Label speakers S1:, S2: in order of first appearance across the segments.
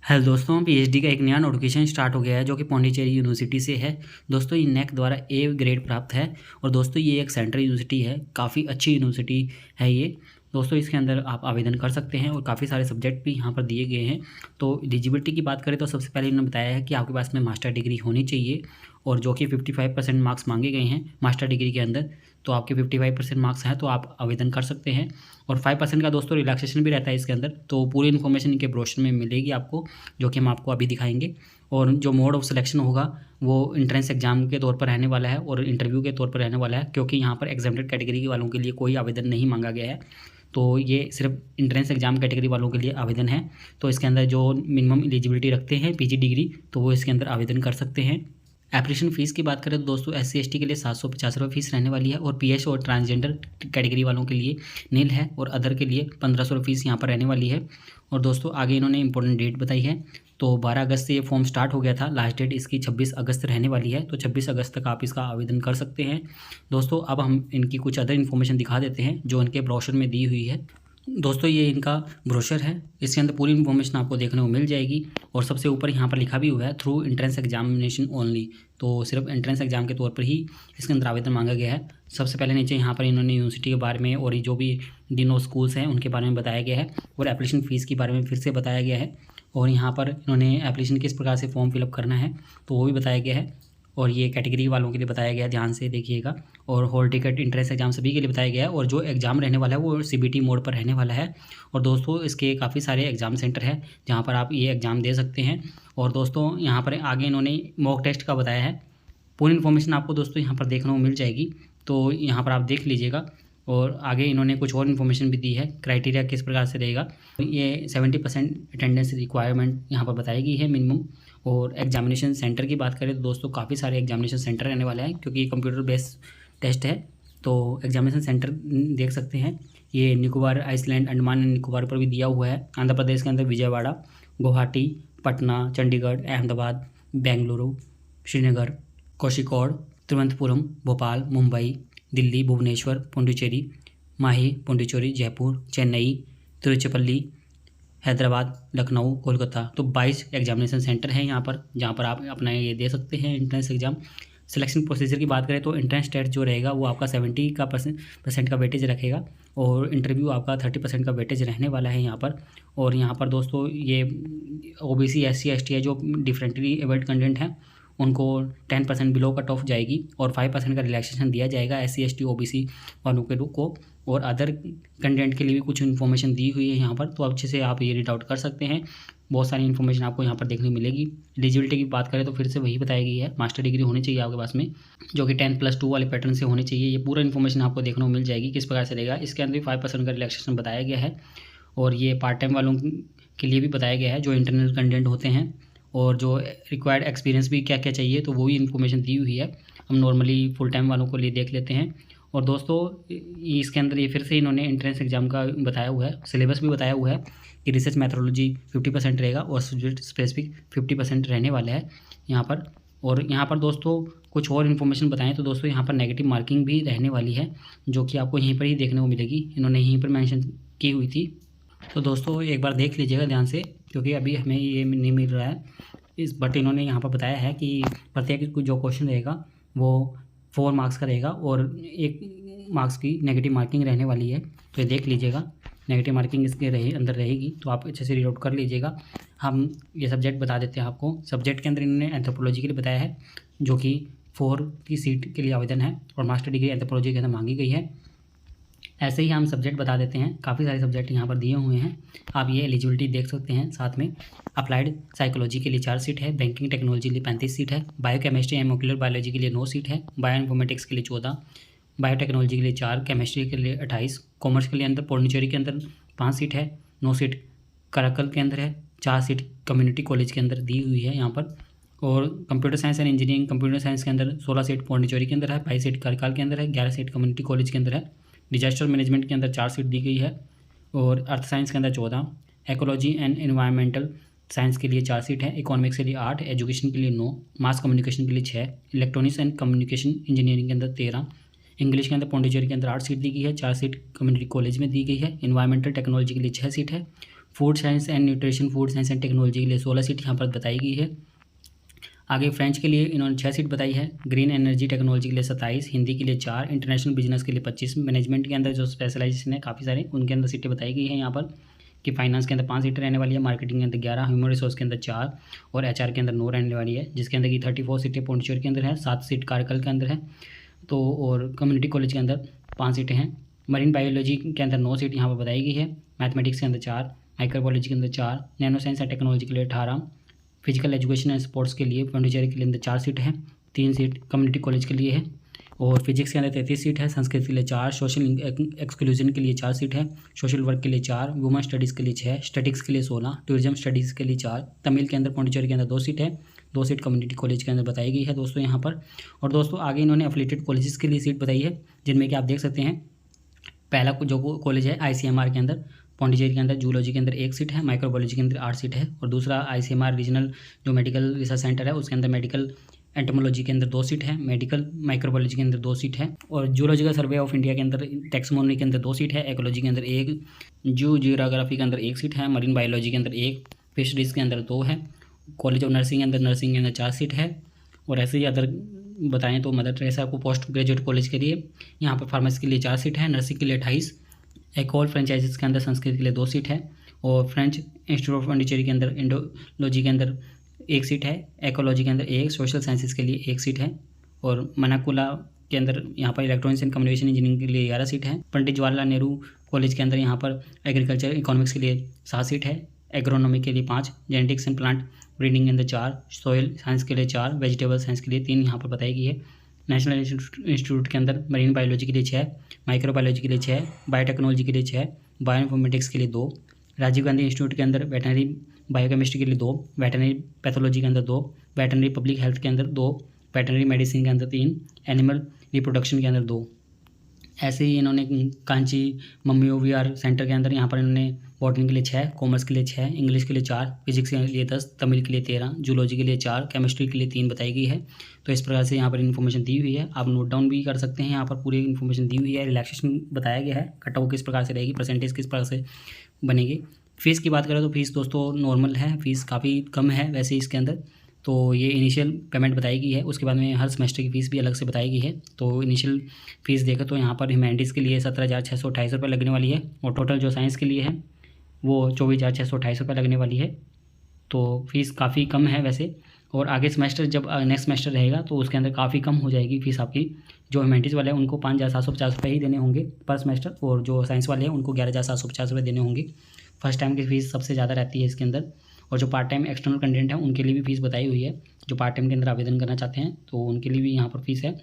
S1: Hello दोस्तों, PhD का एक नया नोटिफिकेशन स्टार्ट हो गया है जो कि पौंडीचेरी यूनिवर्सिटी से है। दोस्तों ये नेक द्वारा ए ग्रेड प्राप्त है और दोस्तों ये एक सेंट्रल यूनिवर्सिटी है, काफ़ी अच्छी यूनिवर्सिटी है ये। दोस्तों इसके अंदर आप आवेदन कर सकते हैं और काफ़ी सारे सब्जेक्ट भी यहाँ पर दिए गए हैं। तो एलिजिबिलिटी की बात करें तो सबसे पहले इन्होंने बताया है कि आपके पास में मास्टर डिग्री होनी चाहिए और जो कि 55% मार्क्स मांगे गए हैं मास्टर डिग्री के अंदर। तो आपके 55% मार्क्स हैं तो आप आवेदन कर सकते हैं और 5% का दोस्तों रिलैक्सेशन भी रहता है इसके अंदर। तो पूरी इन्फॉर्मेशन इनके ब्रोशर में मिलेगी आपको, जो कि हम आपको अभी दिखाएंगे। और जो मोड ऑफ सिलेक्शन होगा वो इंट्रेंस एग्जाम के तौर पर रहने वाला है और इंटरव्यू के तौर पर रहने वाला है, क्योंकि यहाँ पर एग्जाम्प्टेड कैटेगरी वालों के लिए कोई आवेदन नहीं मांगा गया है। तो ये सिर्फ इंट्रेंस एग्जाम कैटेगरी वालों के लिए आवेदन है। तो इसके अंदर जो मिनिमम एलिजिबिलिटी रखते हैं पीजी डिग्री, तो वो इसके अंदर आवेदन कर सकते हैं। एप्लीकेशन फ़ीस की बात करें तो दोस्तों SC/ST के लिए 750 रुपये फ़ीस रहने वाली है और PH और ट्रांसजेंडर कैटेगरी वालों के लिए नील है और अदर के लिए 1500 रुपये फ़ीस यहाँ पर रहने वाली है। और दोस्तों आगे इन्होंने इंपॉर्टेंट डेट बताई है। तो 12 अगस्त से ये फॉर्म स्टार्ट हो गया था, लास्ट डेट इसकी 26 अगस्त रहने वाली है। तो 26 अगस्त तक आप इसका आवेदन कर सकते हैं। दोस्तों अब हम इनकी कुछ अदर इन्फॉर्मेशन दिखा देते हैं जो इनके ब्रोशर में दी हुई है। दोस्तों ये इनका ब्रोशर है, इसके अंदर पूरी इन्फॉर्मेशन आपको देखने को मिल जाएगी। और सबसे ऊपर यहाँ पर लिखा भी हुआ है थ्रू एंट्रेंस एग्जामिनेशन ओनली। तो सिर्फ एंट्रेंस एग्जाम के तौर पर ही इसके अंदर आवेदन मांगा गया है। सबसे पहले नीचे यहाँ पर इन्होंने यूनिवर्सिटी के बारे में और ये जो भी डिनो स्कूल्स हैं उनके बारे में बताया गया है और एप्लीकेशन फ़ीस के बारे में फिर से बताया गया है। और यहाँ पर इन्होंने एप्लीकेशन किस प्रकार से फॉर्म फिलअप करना है तो वो भी बताया गया है। और ये कैटेगरी वालों के लिए बताया गया है, ध्यान से देखिएगा। और हॉल टिकट इंट्रेंस एग्जाम सभी के लिए बताया गया है और जो एग्ज़ाम रहने वाला है वो CBT मोड पर रहने वाला है। और दोस्तों इसके काफ़ी सारे एग्ज़ाम सेंटर हैं जहाँ पर आप ये एग्ज़ाम दे सकते हैं। और दोस्तों यहाँ पर आगे इन्होंने मॉक टेस्ट का बताया है। पूरी इन्फॉर्मेशन आपको दोस्तों यहाँ पर देखने को मिल जाएगी, तो यहाँ पर आप देख लीजिएगा। और आगे इन्होंने कुछ और इन्फॉर्मेशन भी दी है, क्राइटेरिया किस प्रकार से रहेगा। ये 70% अटेंडेंस रिक्वायरमेंट यहाँ पर बताई गई है मिनिमम। और एग्जामिनेशन सेंटर की बात करें तो दोस्तों काफ़ी सारे एग्जामिनेशन सेंटर रहने वाले हैं, क्योंकि ये कंप्यूटर बेस्ड टेस्ट है। तो एग्जामिनेशन सेंटर देख सकते हैं, ये निकोबार आइसलैंड अंडमान एंड निकोबार पर भी दिया हुआ है। आंध्र प्रदेश के अंदर विजयवाड़ा, गुवाहाटी, पटना, चंडीगढ़, अहमदाबाद, बेंगलुरु, श्रीनगर, कोषिकोड, तिरुवनंतपुरम, भोपाल, मुंबई, दिल्ली, भुवनेश्वर, पुडुचेरी, माही, पुडुचेरी, जयपुर, चेन्नई, तिरुचिरापल्ली, हैदराबाद, लखनऊ, कोलकाता। तो 22 एग्जामिनेशन सेंटर हैं यहाँ पर, जहाँ पर आप अपना ये दे सकते हैं एंट्रेंस एग्ज़ाम। सिलेक्शन प्रोसीजर की बात करें तो एंट्रेंस टेस्ट जो रहेगा वो आपका 70 का परसेंट का वेटेज रखेगा और इंटरव्यू आपका 30% का वेटेज रहने वाला है यहाँ पर। और यहाँ पर दोस्तों ये OBC SC/ST है जो डिफरेंटली एबल्ड कंटेंट है उनको 10% बिलो कट ऑफ जाएगी और 5% का रिलैक्सेशन दिया जाएगा SC/ST OBC वालों के को। और अदर कंटेंट के लिए भी कुछ इन्फॉर्मेशन दी हुई है यहाँ पर, तो अच्छे से आप ये रीड आउट कर सकते हैं। बहुत सारी इन्फॉर्मेशन आपको यहाँ पर देखने को मिलेगी। एलिजिबिलिटी की बात करें तो फिर से वही बताई गई है, मास्टर डिग्री होनी चाहिए आपके पास में, जो कि 10+2 वाले पैटर्न से होनी चाहिए। ये पूरा इन्फॉर्मेशन आपको देखने को मिल जाएगी किस प्रकार से रहेगा। इसके अंदर भी 5% का रिलैक्सेशन बताया गया है। और ये पार्ट टाइम वालों के लिए भी बताया गया है जो इंटरनल कंटेंट होते हैं। और जो रिक्वायर्ड एक्सपीरियंस भी क्या क्या चाहिए तो वो भी इन्फॉर्मेशन दी हुई है। हम नॉर्मली फुल टाइम वालों को लिए देख लेते हैं। और दोस्तों इसके अंदर ये फिर से इन्होंने एंट्रेंस एग्जाम का बताया हुआ है, सिलेबस भी बताया हुआ है कि रिसर्च मैथोडोलॉजी 50% रहेगा और सब्जेक्ट स्पेसिफिक 50% रहने वाला है यहाँ पर। और यहाँ पर दोस्तों कुछ और इन्फॉर्मेशन बताएं तो दोस्तों यहाँ पर नेगेटिव मार्किंग भी रहने वाली है, जो कि आपको यहीं पर ही देखने को मिलेगी, इन्होंने यहीं पर मेंशन की हुई थी। तो दोस्तों एक बार देख लीजिएगा ध्यान से, क्योंकि अभी हमें ये नहीं मिल रहा है बट इन्होंने यहाँ पर बताया है कि प्रत्येक जो क्वेश्चन रहेगा वो 4 मार्क्स का रहेगा और 1 मार्क्स की नेगेटिव मार्किंग रहने वाली है। तो ये देख लीजिएगा, नेगेटिव मार्किंग इसके अंदर रहेगी, तो आप अच्छे से रीड आउट कर लीजिएगा। हम ये सब्जेक्ट बता देते हैं आपको। सब्जेक्ट के अंदर इन्होंने एंथ्रोपोलॉजी के लिए बताया है, जो कि 4 की सीट के लिए आवेदन है और मास्टर डिग्री एंथ्रोपोलॉजी के अंदर मांगी गई है। ऐसे ही हम सब्जेक्ट बता देते हैं, काफ़ी सारे सब्जेक्ट यहाँ पर दिए हुए हैं, आप ये एलिजिबिलिटी देख सकते हैं। साथ में अप्लाइड साइकोलॉजी के लिए 4 सीट है, बैंकिंग टेक्नोलॉजी के लिए 35 सीट है, बायोकेमिस्ट्री एंड मोलिकुलर बायोलॉजी के लिए 9 सीट है, बायो इन्फॉर्मेटिक्स के लिए 14, बायोटेक्नोलॉजी के लिए 4, केमिस्ट्री के लिए 28, कॉमर्स के लिए अंदर पौंडीचेरी के अंदर 5 सीट है, 9 सीट कराकल के अंदर है, 4 सीट कम्युनिटी कॉलेज के अंदर दी हुई है यहाँ पर। और computer science and engineering computer science के अंदर 16 सीट पौंडीचेरी के अंदर है, 22 सीट करकाल के अंदर है, 11 सीट कम्युनिटी कॉलेज के अंदर है। डिजास्टर मैनेजमेंट के अंदर 4 सीट दी गई है और अर्थ साइंस के अंदर 14, इकोलॉजी एंड एनवायरमेंटल साइंस के लिए 4 सीट है, इकोनॉमिक्स के लिए 8, एजुकेशन के लिए 9, मास कम्युनिकेशन के लिए 6, इलेक्ट्रॉनिक्स एंड कम्युनिकेशन इंजीनियरिंग के अंदर 13, इंग्लिश के अंदर पौंडीचेरी के अंदर 8 सीट दी गई है, 4 सीट कम्युनिटी कॉलेज में दी गई है, इन्वायरमेंटल टेक्नोलॉजी के लिए 6 सीट है, food science and nutrition, food science and technology के लिए 16 सीट यहाँ पर बताई गई है। आगे फ्रेंच के लिए इन्होंने 6 सीट बताई है, ग्रीन एनर्जी टेक्नोलॉजी के लिए 27, हिंदी के लिए 4, इंटरनेशनल बिजनेस के लिए 25, मैनेजमेंट के अंदर जो स्पेशलाइजेशन है काफ़ी सारे उनके अंदर सीटें बताई गई हैं यहाँ पर कि फाइनेंस के अंदर 5 सीटें रहने वाली है, मार्केटिंग के अंदर 11, ह्यूमन रिसोर्स के अंदर 4 और एचआर के अंदर 9 रहने वाली है, जिसके अंदर की 34 सीटें पौंडीचेरी के अंदर है, 7 सीट कारकल के अंदर है तो और कम्युनिटी कॉलेज के अंदर 5 सीटें हैं। मरीन बायोलॉजी के अंदर 9 सीट यहाँ पर बताई गई है, मैथमेटिक्स के अंदर 4, माइक्रोबायोलॉजी के अंदर 4, नैनो साइंस एंड टेक्नोलॉजी के लिए 18, फिजिकल एजुकेशन एंड स्पोर्ट्स के लिए पौंडीचेरी के लिए अंदर 4 सीट है, 3 सीट कम्युनिटी कॉलेज के लिए है और फिजिक्स के अंदर 33 सीट है, संस्कृत के लिए 4, सोशल एक्सक्लूजन के लिए 4 सीट है, सोशल वर्क के लिए 4, वुमेन स्टडीज़ के लिए 6, स्टैटिक्स के लिए 16, टूरिज्म स्टडीज़ के लिए 4, तमिल के अंदर पौंडीचेरी के अंदर 2 सीट है, 2 सीट कम्युनिटी कॉलेज के अंदर बताई गई है दोस्तों यहाँ पर। और दोस्तों आगे इन्होंने एफिलिएटेड कॉलेजेस के लिए सीट बताई है, जिनमें कि आप देख सकते हैं पहला जो कॉलेज है ICMR के अंदर पौंडीचेरी के अंदर जूलॉजी के अंदर 1 सीट है, माइक्रोबायोलॉजी के अंदर 8 सीट है और दूसरा ICMR रीजनल जो मेडिकल रिसर्च सेंटर है उसके अंदर मेडिकल एंटोमोलॉजी के अंदर 2 सीट है, मेडिकल माइक्रोबायोलॉजी के अंदर 2 सीट है और जूलॉजिकल सर्वे ऑफ इंडिया के अंदर टैक्सोनॉमी के अंदर 2 सीट है, इकोलॉजी के अंदर 1, जू जियोग्राफी के अंदर 1 सीट है, मरीन बायोलॉजी के अंदर 1, फिशरीज के अंदर 2 है, कॉलेज ऑफ नर्सिंग के अंदर 4 सीट है और ऐसे ही अदर बताएं तो मदर टेरेसा को पोस्ट ग्रेजुएट कॉलेज के लिए यहाँ पर फार्मेसी के लिए 4 सीट है, नर्सिंग के लिए 28, एकोल फ्रेंचाइजीज के अंदर संस्कृत के लिए 2 सीट है और फ्रेंच इंस्टीट्यूट ऑफ पौंडीचेरी के अंदर इंडोलॉजी के अंदर 1 सीट है, एकोलॉजी के अंदर 1, सोशल साइंसेज के लिए 1 सीट है और मनाकुला के अंदर यहाँ पर इलेक्ट्रॉनिक्स एंड कम्युनिकेशन इंजीनियरिंग के लिए 11 सीट है, पंडित जवाहरलाल नेहरू कॉलेज के अंदर यहाँ पर एग्रीकल्चर इकोनॉमिक्स के लिए 7 सीट है, एग्रोनॉमी के लिए 5, जेनेटिक्स एंड प्लांट ब्रीडिंग के अंदर 4, सॉइल साइंस के लिए 4, वेजिटेबल साइंस के लिए 3 यहाँ पर बताई गई है, नेशनल इंस्टीट्यूट के अंदर मरीन बायोलॉजी के लिए 6, माइक्रोबायोलॉजी के लिए 6, बायोटेक्नोलॉजी के लिए 6, बायोइन्फॉर्मेटिक्स के लिए 2, राजीव गांधी इंस्टीट्यूट के अंदर वेटनरी बायोकेमिस्ट्री के लिए 2, वेटनरी पैथोलॉजी के अंदर 2, वेटनरी पब्लिक हेल्थ के अंदर 2, वेटनरी मेडिसिन के अंदर 3, एनिमल रिप्रोडक्शन के अंदर 2। ऐसे ही इन्होंने कांची मम्मी VR सेंटर के अंदर यहाँ पर इन्होंने बॉटनी के लिए 6, कॉमर्स के लिए 6, इंग्लिश के लिए 4, फिजिक्स के लिए 10, तमिल के लिए 13, जूलॉजी के लिए 4, केमिस्ट्री के लिए 3 बताई गई है। तो इस प्रकार से यहाँ पर इन्फॉर्मेशन दी हुई है, आप नोट डाउन भी कर सकते हैं, यहाँ पर पूरी इन्फॉर्मेशन दी हुई है, रिलैक्सेशन बताया गया है, कट ऑफ किस प्रकार से रहेगी, परसेंटेज किस प्रकार से बनेगी। फ़ीस की बात करें तो फीस दोस्तों नॉर्मल है, फ़ीस काफ़ी कम है वैसे इसके अंदर, तो ये इनिशियल पेमेंट बताई गई है, उसके बाद में हर सेमेस्टर की फ़ीस भी अलग से बताई गई है। तो इनिशियल फ़ीस देखें तो यहाँ पर ह्यूमैनिटीज़ के लिए 17,628 रुपये लगने वाली है और टोटल जो साइंस के लिए है वो 24,628 रुपये लगने वाली है। तो फ़ीस काफ़ी कम है वैसे, और आगे सेमेस्टर जब नेक्स्ट सेमेस्टर रहेगा तो उसके अंदर काफ़ी कम हो जाएगी फ़ीस आपकी। जो ह्यूमैनिटीज़ वाले हैं उनको 5,750 रुपये ही देने होंगे पर सेमेस्टर, और जो साइंस वाले हैं उनको 11,750 रुपये देने होंगे। फर्स्ट टाइम की फ़ीस सबसे ज़्यादा रहती है इसके अंदर, और जो पार्ट टाइम एक्सटर्नल कंटेंट है उनके लिए भी फ़ीस बताई हुई है। जो पार्ट टाइम के अंदर आवेदन करना चाहते हैं तो उनके लिए भी यहाँ पर फ़ीस है,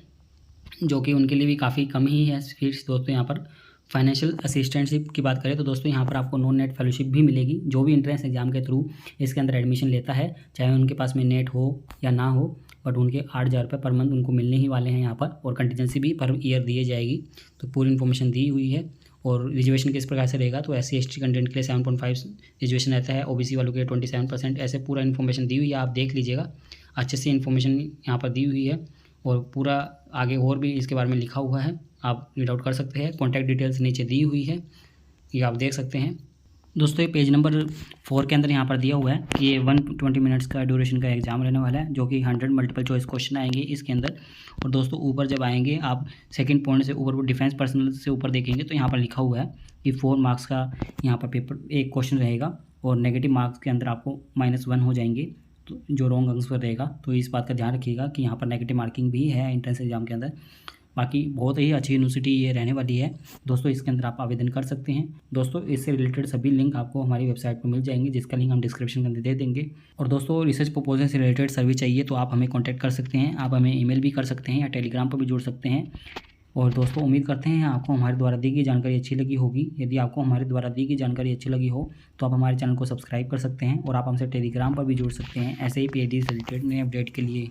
S1: जो कि उनके लिए भी काफ़ी कम ही है फीस दोस्तों। यहाँ पर फाइनेंशियल असिस्टेंटशिप की बात करें तो दोस्तों यहाँ पर आपको नॉन नेट फेलोशिप भी मिलेगी। जो भी एंट्रेंस एग्जाम के थ्रू इसके अंदर एडमिशन लेता है, चाहे उनके पास में नेट हो या ना हो, बट उनके 8,000 रुपये पर मंथ उनको मिलने ही वाले हैं यहाँ पर, और कंटीजेंसी भी पर ईयर दी जाएगी। तो पूरी इन्फॉर्मेशन दी हुई है। और रिजर्वेशन किस प्रकार से रहेगा तो SC ST कंटेंट के लिए 7.5 रिजर्वेशन रहता है, OBC वालों के लिए 27%, ऐसे पूरा इन्फॉर्मेशन दी हुई है। आप देख लीजिएगा, अच्छे से इन्फॉर्मेशन यहाँ पर दी हुई है और पूरा आगे और भी इसके बारे में लिखा हुआ है, आप रीड आउट कर सकते हैं। कॉन्टैक्ट डिटेल्स नीचे दी हुई है, ये आप देख सकते हैं दोस्तों। ये पेज नंबर 4 के अंदर यहाँ पर दिया हुआ है कि ये 120 मिनट्स का ड्यूरेशन का एग्जाम रहने वाला है, जो कि 100 मल्टीपल चॉइस क्वेश्चन आएंगे इसके अंदर। और दोस्तों ऊपर जब आएंगे आप सेकंड पॉइंट से ऊपर डिफेंस पर्सनल से ऊपर देखेंगे तो यहाँ पर लिखा हुआ है कि 4 मार्क्स का यहाँ पर पेपर एक क्वेश्चन रहेगा, और नेगेटिव मार्क्स के अंदर आपको -1 हो जाएंगे तो जो रॉन्ग आंसर रहेगा। तो इस बात का ध्यान रखिएगा कि यहाँ पर नेगेटिव मार्किंग भी है एंट्रेंस एग्जाम के अंदर। बाकी बहुत ही अच्छी यूनिवर्सिटी ये रहने वाली है दोस्तों, इसके अंदर आप आवेदन कर सकते हैं दोस्तों। इससे रिलेटेड सभी लिंक आपको हमारी वेबसाइट पर मिल जाएंगे, जिसका लिंक हम डिस्क्रिप्शन के अंदर दे देंगे। और दोस्तों रिसर्च प्रपोजल से रिलेटेड सर्वे चाहिए तो आप हमें कॉन्टैक्ट कर सकते हैं, आप हमें ईमेल भी कर सकते हैं या टेलीग्राम पर भी जुड़ सकते हैं। और दोस्तों उम्मीद करते हैं आपको हमारे द्वारा दी गई जानकारी अच्छी लगी होगी। यदि आपको हमारे द्वारा दी गई जानकारी अच्छी लगी हो तो आप हमारे चैनल को सब्सक्राइब कर सकते हैं, और आप हमसे टेलीग्राम पर भी जुड़ सकते हैं ऐसे ही PhD से रिलेटेड नए अपडेट के लिए।